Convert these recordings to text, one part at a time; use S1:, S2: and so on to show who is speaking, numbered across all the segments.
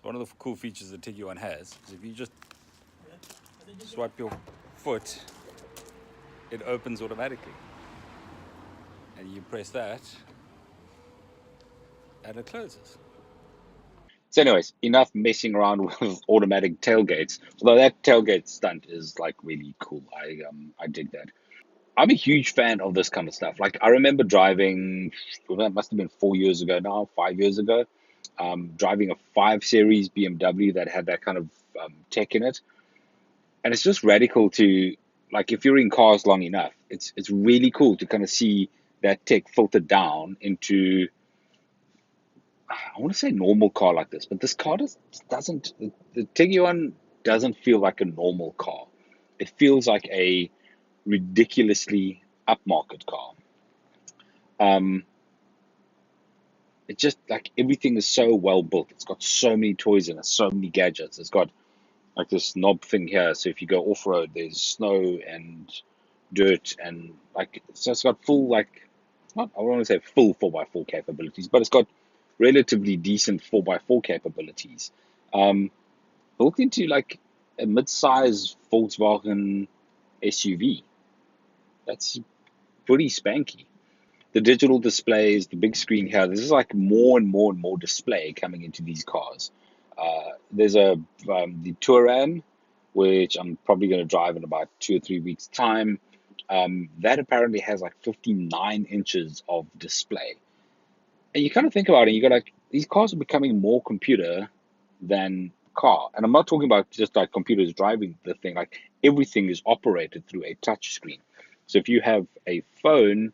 S1: one of the cool features the Tiguan has is if you just swipe your foot, it opens automatically. And you press that, and it closes.
S2: So anyways, enough messing around with automatic tailgates. Although that tailgate stunt is like really cool. I dig that. I'm a huge fan of this kind of stuff. Like I remember driving, well, that must have been 4 years ago now, 5 years ago, driving a 5 Series BMW that had that kind of tech in it. And it's just radical to, like, if you're in cars long enough, it's really cool to kind of see that tech filtered down into, I want to say normal car like this, but this car doesn't, the Tiguan doesn't feel like a normal car. It feels like a ridiculously upmarket car. Um, it's just like everything is so well built. It's got so many toys in it, so many gadgets. It's got like this knob thing here. So if you go off road, there's snow and dirt and like, so it's got full, like, not, I want to say full 4x4 capabilities, but it's got relatively decent 4x4 capabilities. Um, Built into like a mid-size Volkswagen SUV. That's pretty spanky. The digital displays, the big screen here, this is like more and more and more display coming into these cars. There's the Touran, which I'm probably going to drive in about 2 or 3 weeks' time. That apparently has like 59 inches of display. And you kind of think about it, and you go like, these cars are becoming more computer than car. And I'm not talking about just like computers driving the thing, like everything is operated through a touch screen. So if you have a phone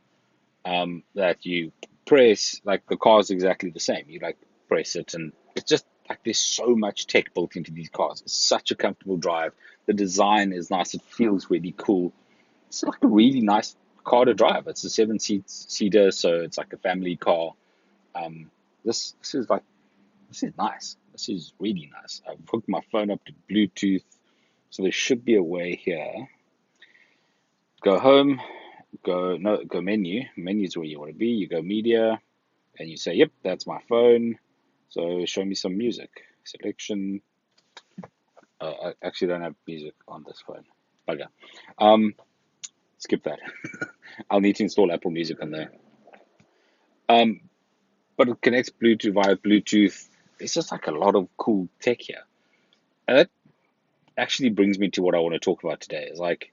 S2: that you press, like the car is exactly the same. You like press it, and it's just like there's so much tech built into these cars. It's such a comfortable drive. The design is nice. It feels really cool. It's like a really nice car to drive. It's a seater, so it's like a family car. Um, this is like this is nice. This is really nice. I've hooked my phone up to Bluetooth, so there should be a way here. Go home. Go menu. Menu is where you want to be. You go media, and you say, "Yep, that's my phone." So show me some music. Selection. I actually don't have music on this phone. Bugger. Um, Skip that. I'll need to install Apple Music on there. Um, but it connects Bluetooth via Bluetooth. It's just like a lot of cool tech here. And that actually brings me to what I want to talk about today. Is like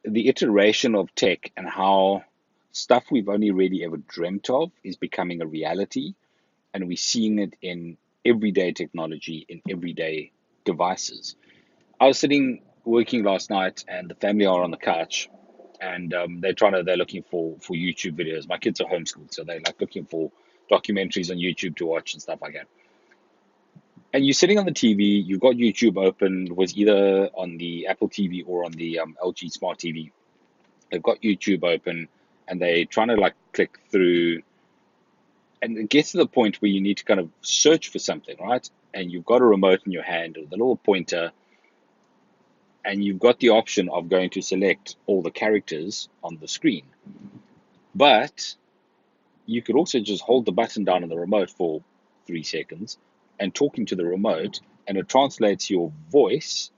S2: the iteration of tech and how stuff we've only really ever dreamt of is becoming a reality, and we're seeing it in everyday technology, in everyday devices. I was sitting working last night, and the family are on the couch, and they're looking for YouTube videos. My kids are homeschooled, so they're like looking for documentaries on YouTube to watch and stuff like that. And you're sitting on the TV, you've got YouTube open, was either on the Apple TV or on the LG Smart TV. They've got YouTube open, and they're trying to like click through, and it gets to the point where you need to kind of search for something, right? And you've got a remote in your hand with a little pointer, and you've got the option of going to select all the characters on the screen. But you could also just hold the button down on the remote for 3 seconds and talking to the remote, and it translates your voice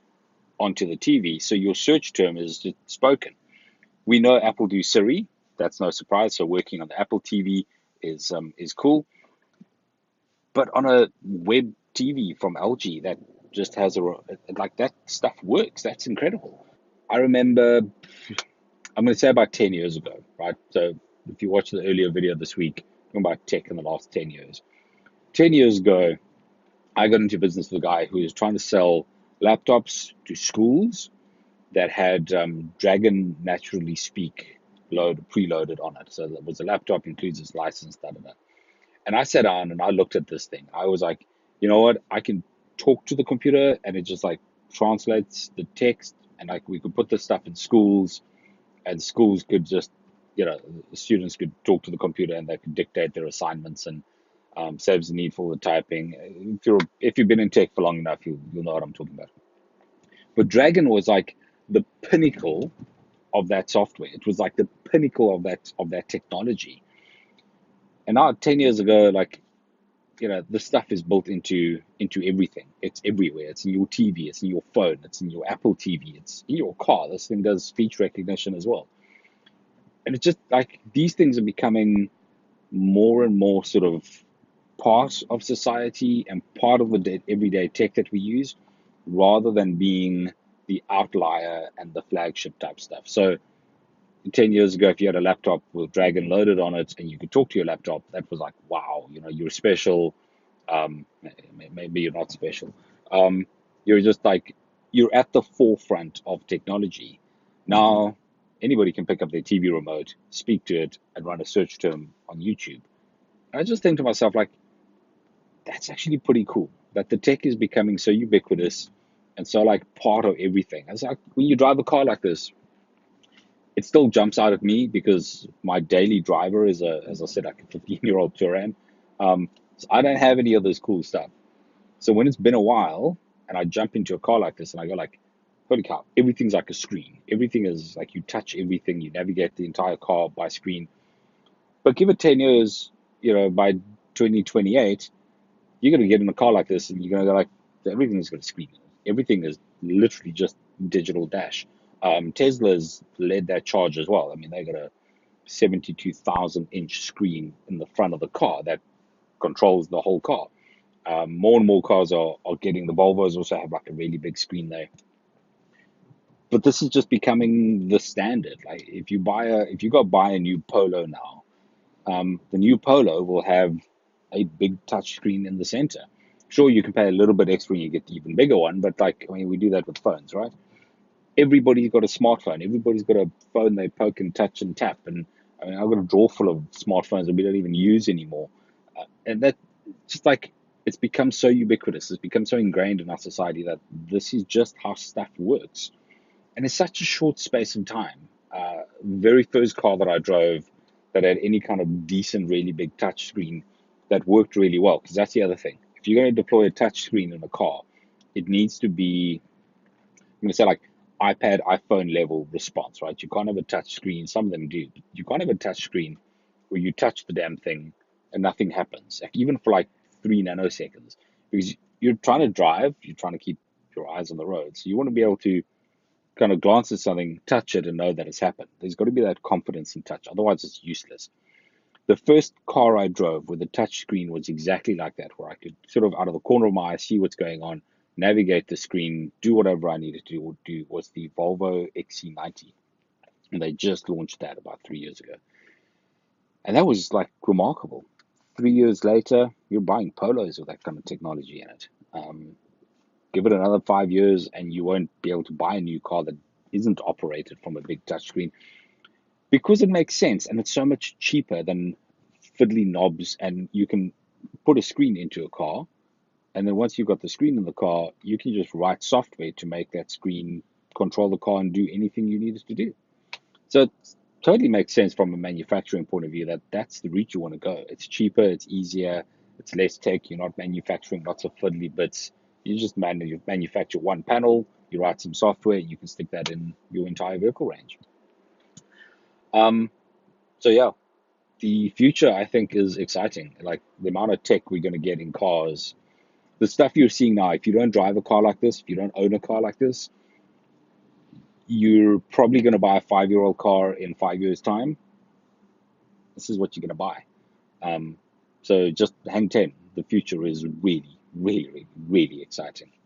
S2: onto the TV. So your search term is spoken. We know Apple do Siri. That's no surprise. So working on the Apple TV is cool. But on a web TV from LG that just has like that stuff works. That's incredible. I remember, I'm going to say about 10 years ago, right? So if you watch the earlier video this week, talking about tech in the last 10 years. 10 years ago, I got into business with a guy who was trying to sell laptops to schools that had Dragon Naturally Speak preloaded on it. So that was a laptop, includes its license, da da da. And I sat down and I looked at this thing. I was like, you know what? I can talk to the computer and it just like translates the text, and like we could put this stuff in schools, and schools could just, the students could talk to the computer and they could dictate their assignments, and saves the need for the typing. If you've been in tech for long enough, you'll know what I'm talking about. But Dragon was like the pinnacle of that software. It was like the pinnacle of that technology. And now 10 years ago, like this stuff is built into everything. It's everywhere. It's in your TV, it's in your phone, it's in your Apple TV, it's in your car. This thing does speech recognition as well. And it's just like these things are becoming more and more sort of part of society and part of the everyday tech that we use, rather than being the outlier and the flagship type stuff. So 10 years ago, if you had a laptop with Dragon loaded on it and you could talk to your laptop, that was like, wow, you're special. Maybe you're not special. Um, you're just like, you're at the forefront of technology. Now, anybody can pick up their TV remote, speak to it, and run a search term on YouTube. I just think to myself, like, that's actually pretty cool that the tech is becoming so ubiquitous and so like part of everything. It's like when you drive a car like this, it still jumps out at me because my daily driver is as I said, like a 15-year-old Touran. So I don't have any of this cool stuff. So when it's been a while and I jump into a car like this and I go like, holy cow, everything's like a screen. Everything is like you touch everything, you navigate the entire car by screen. But give it 10 years, by 2028, you're going to get in a car like this and you're going to go like, everything's got a screen. Everything is literally just digital dash. Tesla's led that charge as well. I mean, they got a 72,000-inch screen in the front of the car that controls the whole car. More and more cars are getting, the Volvos also have like a really big screen there. But this is just becoming the standard. Like if you go buy a new Polo now, the new Polo will have a big touch screen in the center. Sure, you can pay a little bit extra when you get the even bigger one, but like, I mean, we do that with phones, right? Everybody's got a smartphone. Everybody's got a phone they poke and touch and tap. And I mean, I've got a drawer full of smartphones that we don't even use anymore. And that just like, it's become so ubiquitous. It's become so ingrained in our society that this is just how stuff works. And it's such a short space of time. Very first car that I drove that had any kind of decent, really big touch screen that worked really well. Because that's the other thing. If you're going to deploy a touch screen in a car, it needs to be, I'm going to say like iPad, iPhone level response, right? You can't have a touch screen. Some of them do. But you can't have a touch screen where you touch the damn thing and nothing happens, like even for like 3 nanoseconds. Because you're trying to drive, you're trying to keep your eyes on the road. So you want to be able to kind of glance at something, touch it, and know that it's happened. There's got to be that confidence in touch. Otherwise, it's useless. The first car I drove with a touch screen was exactly like that, where I could sort of out of the corner of my eye see what's going on, navigate the screen, do whatever I needed to do, was the Volvo XC90. And they just launched that about 3 years ago. And that was like remarkable. 3 years later, you're buying Polos with that kind of technology in it. Give it another 5 years, and you won't be able to buy a new car that isn't operated from a big touchscreen because it makes sense and it's so much cheaper than fiddly knobs. And you can put a screen into a car, and then once you've got the screen in the car, you can just write software to make that screen control the car and do anything you need it to do. So it totally makes sense from a manufacturing point of view that that's the route you want to go. It's cheaper, it's easier, it's less tech. You're not manufacturing lots of fiddly bits. You just manufacture one panel, you write some software, you can stick that in your entire vehicle range. Um, so yeah, the future I think is exciting. Like the amount of tech we're going to get in cars, the stuff you're seeing now. If you don't drive a car like this, if you don't own a car like this, you're probably going to buy a 5-year-old car in 5 years' time. This is what you're going to buy. So just hang 10. The future is really, really, really exciting.